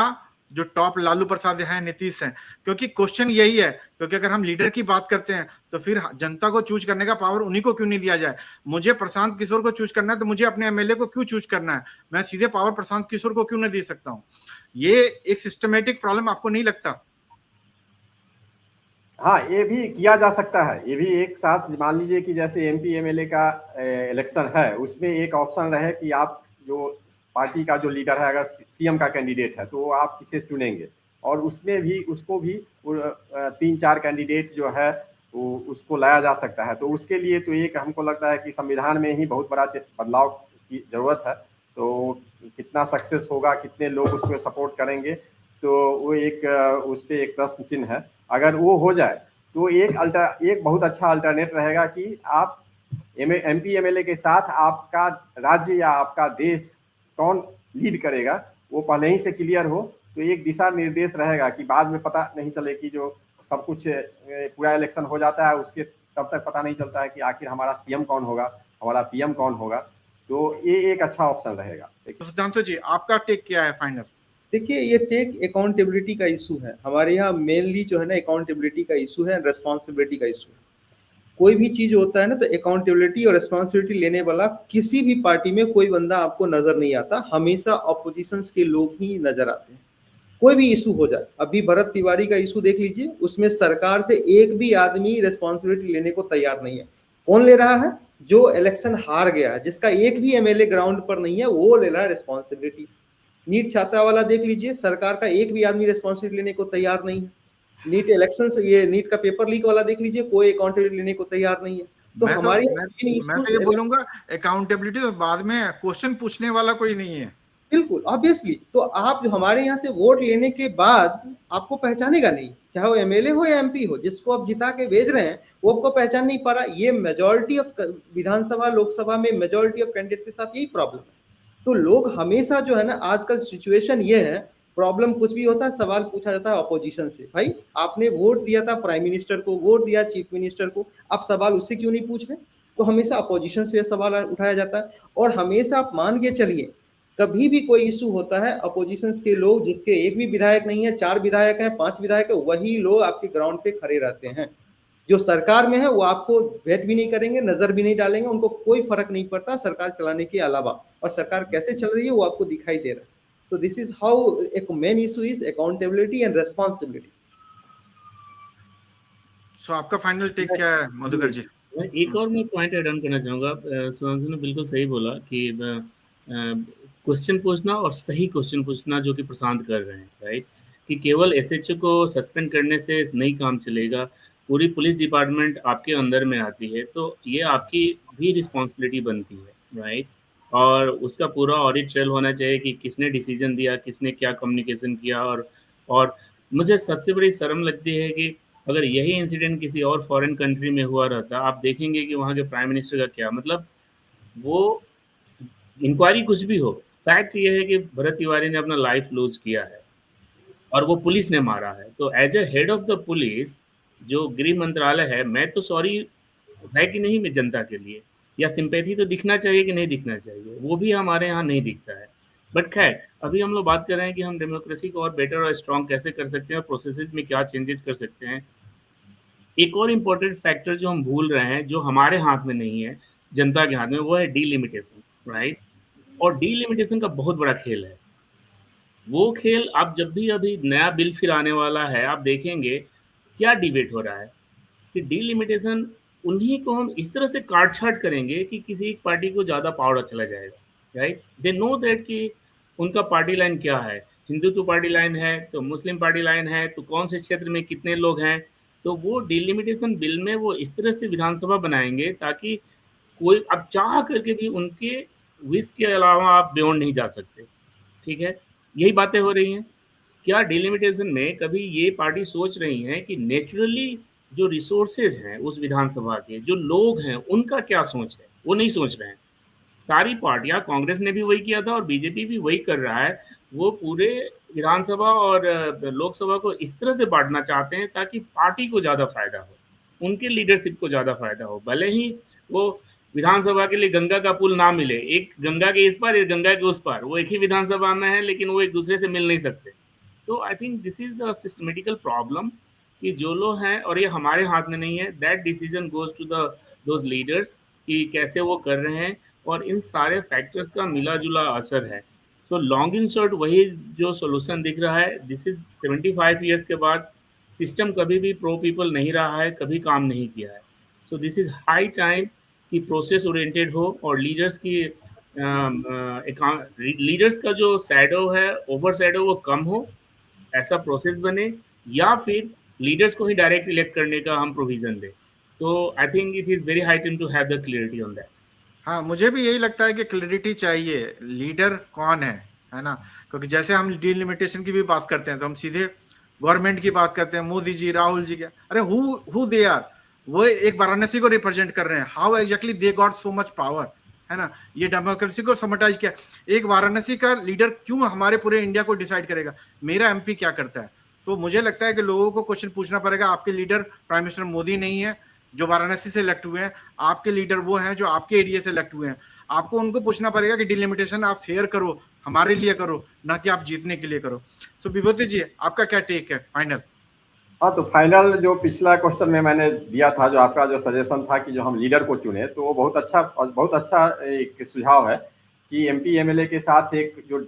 जो टॉप लालू प्रसाद है, नीतीश है? क्योंकि क्वेश्चन यही है, क्योंकि अगर हम लीडर की बात करते हैं तो फिर जनता को चूज करने का पावर उन्हीं को क्यों नहीं दिया जाए? मुझे प्रशांत किशोर को चूज करना है तो मुझे अपने एमएलए को क्यों चूज करना है? मैं सीधे पावर प्रशांत किशोर को क्यों नहीं दे सकता हूँ? ये एक सिस्टमेटिक प्रॉब्लम आपको नहीं लगता? हाँ, ये भी किया जा सकता है। ये भी एक साथ मान लीजिए कि जैसे एमपी एमएलए का इलेक्शन है, उसमें एक ऑप्शन रहे कि आप जो पार्टी का जो लीडर है, अगर सीएम का कैंडिडेट है तो आप किसे चुनेंगे, और उसमें भी उसको भी 3-4 कैंडिडेट जो है वो उसको लाया जा सकता है। तो उसके लिए तो एक हमको लगता है कि संविधान में ही बहुत बड़ा बदलाव की ज़रूरत है। तो कितना सक्सेस होगा, कितने लोग उसको सपोर्ट करेंगे, तो वो एक उस पर एक प्रश्न चिन्ह है। अगर वो हो जाए तो एक बहुत अच्छा अल्टरनेट रहेगा कि आप एमपी एमएलए के साथ आपका राज्य या आपका देश कौन लीड करेगा वो पहले ही से क्लियर हो, तो एक दिशा निर्देश रहेगा कि बाद में पता नहीं चले कि जो सब कुछ पूरा इलेक्शन हो जाता है उसके तब तक पता नहीं चलता है कि आखिर हमारा सीएम कौन होगा, हमारा पीएम कौन होगा। तो ये एक अच्छा ऑप्शन रहेगा। तो सिद्धांत जी, आपका टेक क्या है फाइनल? देखिए, ये टेक अकाउंटेबिलिटी का इशू है हमारे यहाँ। मेनली जो है ना, अकाउंटेबिलिटी का इशू है, रेस्पॉन्सिबिलिटी का इशू है। कोई भी चीज होता है ना तो अकाउंटेबिलिटी और रेस्पॉन्सिबिलिटी लेने वाला किसी भी पार्टी में कोई बंदा आपको नजर नहीं आता, हमेशा ऑपोजिशंस के लोग ही नजर आते हैं। कोई भी इशू हो जाए, अभी भरत तिवारी का इशू देख लीजिए, उसमें सरकार से एक भी आदमी रेस्पॉन्सिबिलिटी लेने को तैयार नहीं है। कौन ले रहा है? जो इलेक्शन हार गया, जिसका एक भी एमएलए ग्राउंड पर नहीं है, वो ले रहा है रेस्पॉन्सिबिलिटी। नीट छात्रा वाला देख लीजिए, सरकार का एक भी आदमी रेस्पॉन्सिबिलिटी लेने को तैयार नहीं है। नीट इलेक्शन से, ये नीट का पेपर लीक वाला देख लीजिए, कोई अकाउंटेबिलिटी लेने को तैयार नहीं है। तो हमारी मैं तो ये बोलूंगा अकाउंटेबिलिटी तो बाद में, क्वेश्चन पूछने वाला कोई नहीं है। बिल्कुल ऑब्वियसली। तो आप जो हमारे यहाँ से वोट लेने के बाद आपको पहचानेगा नहीं, चाहे वो एमएलए हो या एमपी हो, जिसको आप जिता के भेज रहे हैं वो आपको पहचान नहीं पा रहा। ये मेजॉरिटी ऑफ विधानसभा लोकसभा में मेजॉरिटी ऑफ कैंडिडेट के साथ यही प्रॉब्लम है। तो लोग हमेशा जो है ना, आजकल सिचुएशन ये है, प्रॉब्लम कुछ भी होता है सवाल पूछा जाता है अपोजिशन से, भाई आपने वोट दिया था प्राइम मिनिस्टर को, वोट दिया चीफ मिनिस्टर को, आप सवाल उससे क्यों नहीं पूछ रहे? तो हमेशा अपोजिशन से सवाल उठाया जाता है। और हमेशा आप मान के चलिए, कभी भी कोई इशू होता है, अपोजिशन के लोग, जिसके एक भी विधायक नहीं है, 4 विधायक हैं, 5 विधायक है, वही लोग आपके ग्राउंड पे खड़े रहते हैं। जो सरकार में है वो आपको वेट भी नहीं करेंगे, नजर भी नहीं डालेंगे, उनको कोई फर्क नहीं पड़ता सरकार चलाने के अलावा, और सरकार कैसे चल रही है वो आपको दिखाई दे रहा है। तो दिस इज हाउ एक main issue is accountability and responsibility. So आपका फाइनल टेक क्या है मधुकर जी? एक और मैं पॉइंट ऐड ऑन करना चाहूँगा। सुधांशु ने बिल्कुल सही बोला कि क्वेश्चन पूछना और सही क्वेश्चन पूछना जो कि प्रशांत कर रहे हैं, राइट, कि केवल एसएचओ को सस्पेंड करने से नहीं काम चलेगा, पूरी पुलिस डिपार्टमेंट आपके अंदर में आती है, तो ये आपकी भी रिस्पॉन्सिबिलिटी बनती है, राइट। और उसका पूरा ऑडिट ट्रेल होना चाहिए कि किसने डिसीजन दिया, किसने क्या कम्युनिकेशन किया। और मुझे सबसे बड़ी शर्म लगती है कि अगर यही इंसिडेंट किसी और फॉरेन कंट्री में हुआ रहता, आप देखेंगे कि वहाँ के प्राइम मिनिस्टर का क्या मतलब, वो इंक्वायरी कुछ भी हो, फैक्ट ये है कि भरत तिवारी ने अपना लाइफ लूज किया है और वो पुलिस ने मारा है। तो as a head of the police जो गृह मंत्रालय है, मैं तो सॉरी है कि नहीं मैं जनता के लिए, या सिंपैथी तो दिखना चाहिए कि नहीं दिखना चाहिए, वो भी हमारे यहाँ नहीं दिखता है। बट खैर, अभी हम लोग बात कर रहे हैं कि हम डेमोक्रेसी को और बेटर और स्ट्रॉन्ग कैसे कर सकते हैं और प्रोसेसेस में क्या चेंजेस कर सकते हैं। एक और इम्पोर्टेंट फैक्टर जो हम भूल रहे हैं, जो हमारे हाथ में नहीं है, जनता के हाथ में, वो है डीलिमिटेशन, राइट। और डीलिमिटेशन का बहुत बड़ा खेल है। वो खेल आप जब भी, अभी नया बिल फिर आने वाला है, आप देखेंगे क्या डिबेट हो रहा है कि डीलिमिटेशन उन्हीं को हम इस तरह से काट छाट करेंगे कि किसी एक पार्टी को ज़्यादा पावर चला जाएगा, राइट। दे नो दैट कि उनका पार्टी लाइन क्या है। हिंदुत्व पार्टी लाइन है तो मुस्लिम पार्टी लाइन है, तो कौन से क्षेत्र में कितने लोग हैं, तो वो डिलिमिटेशन बिल में वो इस तरह से विधानसभा बनाएंगे ताकि कोई अब चाह करके भी उनके विश के अलावा आप बियॉन्ड नहीं जा सकते, ठीक है। यही बातें हो रही हैं। क्या डिलिमिटेशन में कभी ये पार्टी सोच रही हैं कि नेचुरली जो रिसोर्सेज हैं उस विधानसभा के, जो लोग हैं उनका क्या सोच है, वो नहीं सोच रहे हैं। सारी पार्टियां, कांग्रेस ने भी वही किया था और बीजेपी भी वही कर रहा है, वो पूरे विधानसभा और लोकसभा को इस तरह से बांटना चाहते हैं ताकि पार्टी को ज़्यादा फायदा हो, उनके लीडरशिप को ज़्यादा फायदा हो। भले ही वो विधानसभा के लिए गंगा का पुल ना मिले, एक गंगा के इस पार, एक गंगा के उस पार, वो एक ही विधानसभा में है लेकिन वो एक दूसरे से मिल नहीं सकते। तो I think this is a systematical problem कि जो लोग हैं, और ये हमारे हाथ में नहीं है, that decision goes to the those leaders कि कैसे वो कर रहे हैं, और इन सारे फैक्टर्स का मिला जुला असर है। सो लॉन्ग इन शॉर्ट वही जो सोल्यूशन दिख रहा है, दिस इज 75 ईयर्स के बाद सिस्टम कभी भी प्रो पीपल नहीं रहा है, कभी काम नहीं किया है। So this is high time कि प्रोसेस ओरिएंटेड हो और लीडर्स की लीडर्स का जो शैडो है, ओवर शैडो, वो कम हो, ऐसा प्रोसेस बने, या फिर लीडर्स को ही डायरेक्ट इलेक्ट करने का हम प्रोविजन दें। So I think it is very high time to have the clarity on that. हाँ, मुझे भी यही लगता है कि क्लैरिटी चाहिए, लीडर कौन है ना। क्योंकि जैसे हम डिलिमिटेशन की भी बात करते हैं तो हम सीधे गवर्नमेंट की बात करते हैं, मोदी जी, राहुल जी, क्या, अरे हु दे आर, वो एक वाराणसी को रिप्रेजेंट कर रहे हैं, how exactly they got so much power, है ना। ये डेमोक्रेसी को समटाइज किया। एक वाराणसी का लीडर क्यों हमारे पूरे इंडिया को डिसाइड करेगा, मेरा एमपी क्या करता है। तो मुझे लगता है कि लोगों को क्वेश्चन पूछना पड़ेगा, आपके लीडर प्राइम मिनिस्टर मोदी नहीं है जो वाराणसी से इलेक्ट हुए हैं, आपके लीडर वो हैं जो आपके एरिया से इलेक्ट हुए हैं। आपको उनको पूछना पड़ेगा कि डिलिमिटेशन आप फेयर करो, हमारे लिए करो, ना कि आप जीतने के लिए करो। सो विभूति जी, आपका क्या टेक है फाइनल? हाँ, तो फाइनल जो पिछला क्वेश्चन में मैंने दिया था, जो आपका जो सजेशन था कि जो हम लीडर को चुने, तो वो बहुत अच्छा एक सुझाव है कि एमपी एमएलए के साथ एक जो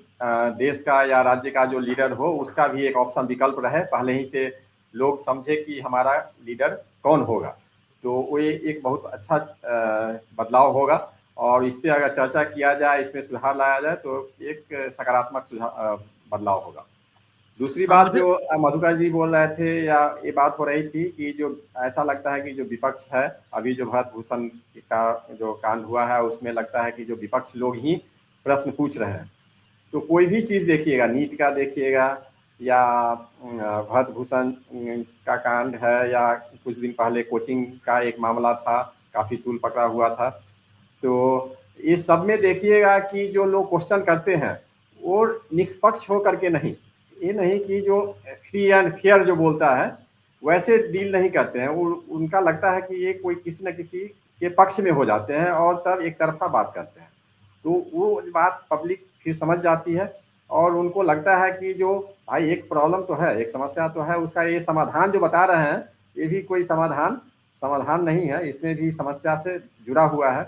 देश का या राज्य का जो लीडर हो, उसका भी एक ऑप्शन विकल्प रहे, पहले ही से लोग समझे कि हमारा लीडर कौन होगा। तो वो एक बहुत अच्छा बदलाव होगा, और इस पर अगर चर्चा किया जाए, इसमें सुधार लाया जाए, तो एक सकारात्मक बदलाव होगा। दूसरी बात जो मधुकर जी बोल रहे थे, या ये बात हो रही थी कि जो ऐसा लगता है कि जो विपक्ष है, अभी जो भरत भूषण का जो कांड हुआ है, उसमें लगता है कि जो विपक्ष लोग ही प्रश्न पूछ रहे हैं। तो कोई भी चीज़ देखिएगा, नीट का देखिएगा, या भरत भूषण का कांड है, या कुछ दिन पहले कोचिंग का एक मामला था, काफ़ी तूल पकड़ा हुआ था। तो ये सब में देखिएगा कि जो लोग क्वेश्चन करते हैं वो निष्पक्ष हो करके नहीं, ये नहीं कि जो फ्री एंड फेयर जो बोलता है वैसे डील नहीं करते हैं। उनका लगता है कि ये कोई किसी न किसी के पक्ष में हो जाते हैं और तब एक तरफा बात करते हैं। तो वो बात पब्लिक फिर समझ जाती है, और उनको लगता है कि जो भाई एक प्रॉब्लम तो है, एक समस्या तो है, उसका ये समाधान जो बता रहे हैं, ये भी कोई समाधान नहीं है, इसमें भी समस्या से जुड़ा हुआ है,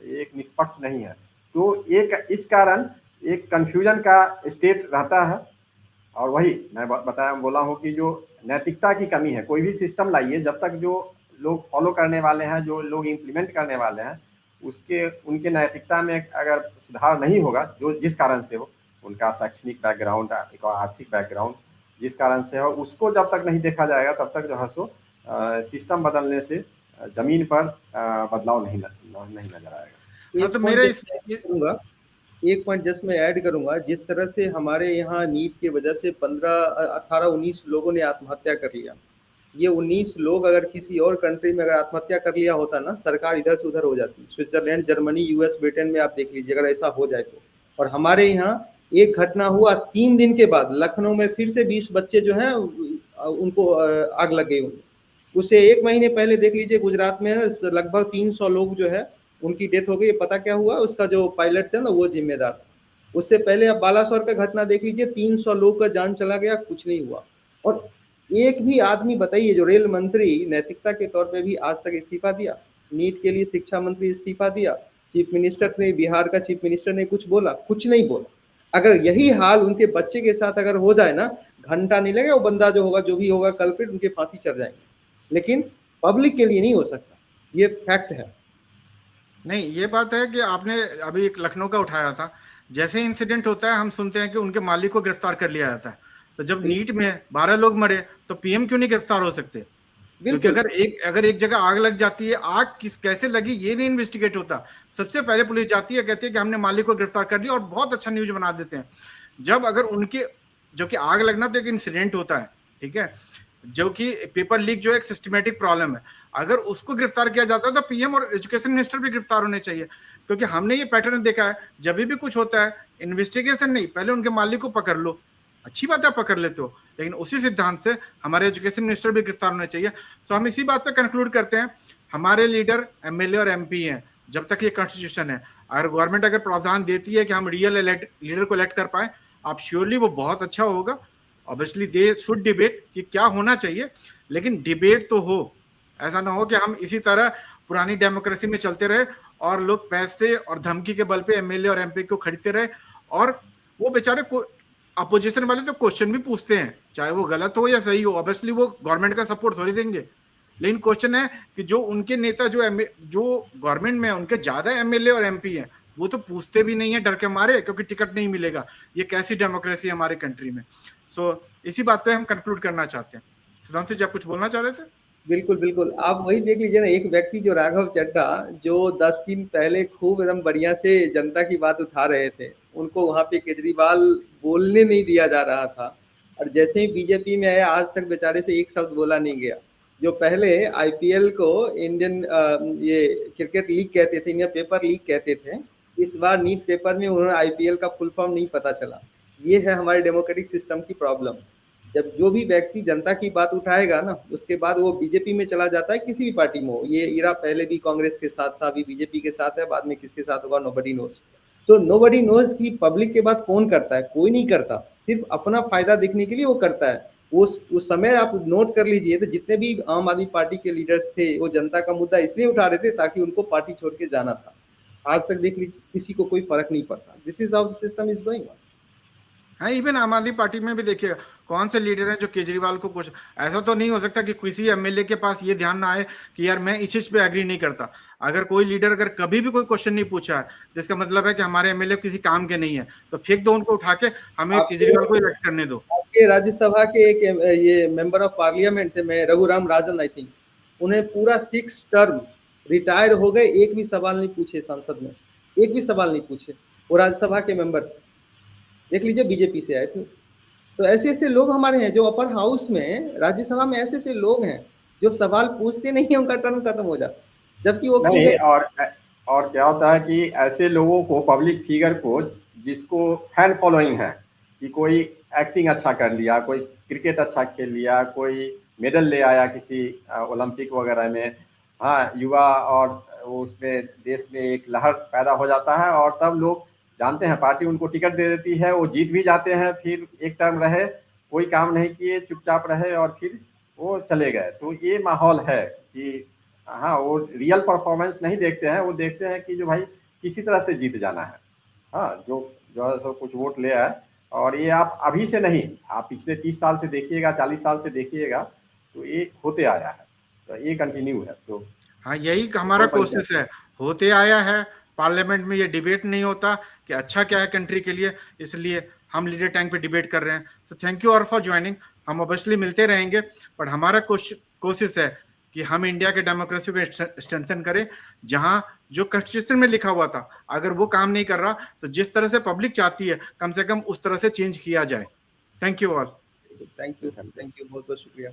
एक निष्पक्ष नहीं है। तो एक इस कारण एक कन्फ्यूजन का स्टेट रहता है। और वही मैं बोला हूँ कि जो नैतिकता की कमी है, कोई भी सिस्टम लाइए, जब तक जो लोग फॉलो करने वाले हैं, जो लोग इम्प्लीमेंट करने वाले हैं, उनके नैतिकता में अगर सुधार नहीं होगा, जो जिस कारण से हो, उनका शैक्षणिक बैकग्राउंड, आर्थिक बैकग्राउंड जिस कारण से हो, उसको जब तक नहीं देखा जाएगा, तब तक जो है सो सिस्टम बदलने से जमीन पर बदलाव नहीं नजर आएगा। तो मेरा एक पॉइंट जस्ट मैं ऐड करूंगा, जिस तरह से हमारे यहाँ नीट की वजह से 18-19 लोगों ने आत्महत्या कर लिया। ये 19 लोग अगर किसी और कंट्री में अगर आत्महत्या कर लिया होता ना, सरकार इधर से उधर हो जाती। स्विट्जरलैंड, जर्मनी, यूएस, ब्रिटेन में आप देख लीजिए अगर ऐसा हो जाए तो। और हमारे यहाँ एक घटना हुआ 3 दिन के बाद लखनऊ में, फिर से 20 बच्चे जो हैं उनको आग लग गई। उससे 1 महीने पहले देख लीजिए गुजरात में लगभग 300 लोग जो है उनकी डेथ हो गई। पता क्या हुआ, उसका जो पायलट था ना वो जिम्मेदार था। उससे पहले आप बालासोर का घटना देख लीजिए, 300 लोग का जान चला गया, कुछ नहीं हुआ। और एक भी आदमी बताइए जो रेल मंत्री नैतिकता के तौर पे भी आज तक इस्तीफा दिया। नीट के लिए शिक्षा मंत्री इस्तीफा दिया, चीफ मिनिस्टर ने, बिहार का चीफ मिनिस्टर ने कुछ बोला? कुछ नहीं बोला। अगर यही हाल उनके बच्चे के साथ अगर हो जाए ना, घंटा नहीं लगेगा, वो बंदा जो होगा, जो भी होगा कल्प्रिट, उनके फांसी चढ़ जाएंगे। लेकिन पब्लिक के लिए नहीं हो सकता, ये फैक्ट है। नहीं, ये बात है कि आपने अभी एक लखनऊ का उठाया था, जैसे इंसिडेंट होता है हम सुनते हैं कि उनके मालिक को गिरफ्तार कर लिया जाता है। तो जब नीट में 12 लोग मरे तो पीएम क्यों नहीं गिरफ्तार हो सकते? क्योंकि अगर एक जगह आग लग जाती है, आग कैसे लगी ये नहीं इन्वेस्टिगेट होता। सबसे पहले पुलिस जाती है, कहती है कि हमने मालिक को गिरफ्तार कर लिया, और बहुत अच्छा न्यूज बना देते हैं। जब अगर उनके, जो कि आग लगना तो एक इंसिडेंट होता है, ठीक है, जो कि पेपर लीक जो एक सिस्टमेटिक प्रॉब्लम है, अगर उसको गिरफ्तार किया जाता तो पीएम और एजुकेशन मिनिस्टर भी गिरफ्तार होने चाहिए, क्योंकि हमने ये पैटर्न देखा है, जब भी कुछ होता है इन्वेस्टिगेशन नहीं, पहले उनके मालिक को पकड़ लो, अच्छी बात है पकड़ लेते हो, लेकिन उसी सिद्धांत से हमारे एजुकेशन मिनिस्टर भी गिरफ्तार होने चाहिए। तो हम इसी बात पे कंक्लूड करते हैं, हमारे लीडर एमएलए और एमपी हैं, जब तक ये कॉन्स्टिट्यूशन है, अगर गवर्नमेंट अगर प्रावधान देती है कि हम रियल लीडर को इलेक्ट कर पाए, आप श्योरली वो बहुत अच्छा होगा। ऑब्वियसली दे शुड डिबेट कि क्या होना चाहिए, लेकिन डिबेट तो हो, ऐसा ना हो कि हम इसी तरह पुरानी डेमोक्रेसी में चलते रहे और लोग पैसे और धमकी के बल पे एमएलए और एमपी को खरीदते रहे, और वो बेचारे को अपोजिशन वाले तो क्वेश्चन भी पूछते हैं, चाहे वो गलत हो या सही हो, ऑब्वियसली वो गवर्नमेंट का सपोर्ट थोड़ी देंगे, लेकिन क्वेश्चन है कि जो उनके नेता जो गवर्नमेंट में उनके ज्यादा एमएलए और एमपी हैं, वो तो पूछते भी नहीं है डर के मारे, क्योंकि टिकट नहीं मिलेगा। ये कैसी डेमोक्रेसी है हमारे कंट्री में। सो इसी बात पे हम कंक्लूड करना चाहते हैं। सुधांशु जी, आप कुछ बोलना चाह रहे थे? बिल्कुल बिल्कुल, आप वही देख लीजिए ना, एक व्यक्ति जो राघव चड्ढा, जो 10 दिन पहले खूब एकदम बढ़िया से जनता की बात उठा रहे थे, उनको वहां पे केजरीवाल बोलने नहीं दिया जा रहा था, और जैसे ही बीजेपी में आया आज तक बेचारे से एक शब्द बोला नहीं गया। जो पहले आईपीएल को इंडियन ये क्रिकेट लीग कहते थे, इंडियन पेपर लीग कहते थे, इस बार नीट पेपर में उन्होंने आईपीएल का फुल फॉर्म नहीं पता चला। ये है हमारे डेमोक्रेटिक सिस्टम की प्रॉब्लम्स। जब जो भी व्यक्ति जनता की बात उठाएगा ना, उसके बाद वो बीजेपी में चला जाता है, किसी भी पार्टी में हो। ये इरा पहले भी कांग्रेस के साथ था, अभी बीजेपी के साथ है, बाद में किसके साथ होगा नोबडी नोज। तो नोबडी नोज की पब्लिक के बात कौन करता है? कोई नहीं करता, सिर्फ अपना फायदा देखने के लिए वो करता है। उस समय आप नोट कर लीजिए, तो जितने भी आम आदमी पार्टी के लीडर्स थे, वो जनता का मुद्दा इसलिए उठा रहे थे ताकि उनको पार्टी छोड़ के जाना था। आज तक देख लीजिए, किसी को कोई फर्क नहीं पड़ता। This is how the system is going on. हाँ, इवन आम आदमी पार्टी में भी देखिए कौन से लीडर हैं जो केजरीवाल को कुछ, ऐसा तो नहीं हो सकता कि किसी एमएलए के पास ये ध्यान ना आए कि यार मैं इस चीज पे एग्री नहीं करता। अगर कोई लीडर अगर कभी भी कोई क्वेश्चन नहीं पूछा है, जिसका मतलब है कि हमारे एमएलए किसी काम के नहीं है, तो फेंक दो उनको उठा के, हमें केजरीवाल को इलेक्ट करने दो। आपके राज्यसभा के एक ये मेंबर ऑफ पार्लियामेंट थे, मैं रघुराम राजन आई थिंक, उन्हें पूरा 6 टर्म रिटायर हो गए, एक भी सवाल नहीं पूछे संसद में, एक भी सवाल नहीं पूछे। वो राज्यसभा के मेंबर थे, देख लीजिए, बीजेपी से आए थे। तो ऐसे ऐसे लोग हमारे हैं जो अपर हाउस में, राज्यसभा में ऐसे ऐसे लोग हैं जो सवाल पूछते नहीं है, उनका टर्म खत्म हो जाता, जबकि वो नहीं। और क्या होता है कि ऐसे लोगों को, पब्लिक फिगर को, जिसको फैन फॉलोइंग है कि कोई एक्टिंग अच्छा कर लिया, कोई क्रिकेट अच्छा खेल लिया, कोई मेडल ले आया किसी ओलंपिक वगैरह में, हाँ, युवा, और उसमें देश में एक लहर पैदा हो जाता है, और तब लोग जानते हैं पार्टी उनको टिकट दे देती है, वो जीत भी जाते हैं, फिर एक टर्म रहे, कोई काम नहीं किए, चुपचाप रहे, और फिर वो चले गए। तो ये माहौल है कि हाँ, वो रियल परफॉर्मेंस नहीं देखते हैं, वो देखते हैं कि जो भाई किसी तरह से जीत जाना है, हाँ, जो है सो कुछ वोट ले आए। और ये आप अभी से नहीं, आप पिछले 30 साल से देखिएगा, 40 साल से देखिएगा, तो ये होते आया है, तो ये कंटिन्यू है। तो हाँ, यही हमारा कोशिश है, होते आया है। पार्लियामेंट में ये डिबेट नहीं होता कि अच्छा क्या है कंट्री के लिए, इसलिए हम लीडर टैंक पे डिबेट कर रहे हैं। So thank you all for joining. हम ऑब्वियसली मिलते रहेंगे, बट हमारा कोशिश है कि हम इंडिया के डेमोक्रेसी को स्ट्रेंथन करें। जहां जो कॉन्स्टिट्यूशन में लिखा हुआ था, अगर वो काम नहीं कर रहा, तो जिस तरह से पब्लिक चाहती है, कम से कम उस तरह से चेंज किया जाए। Thank you all. Thank you बहुत बहुत शुक्रिया।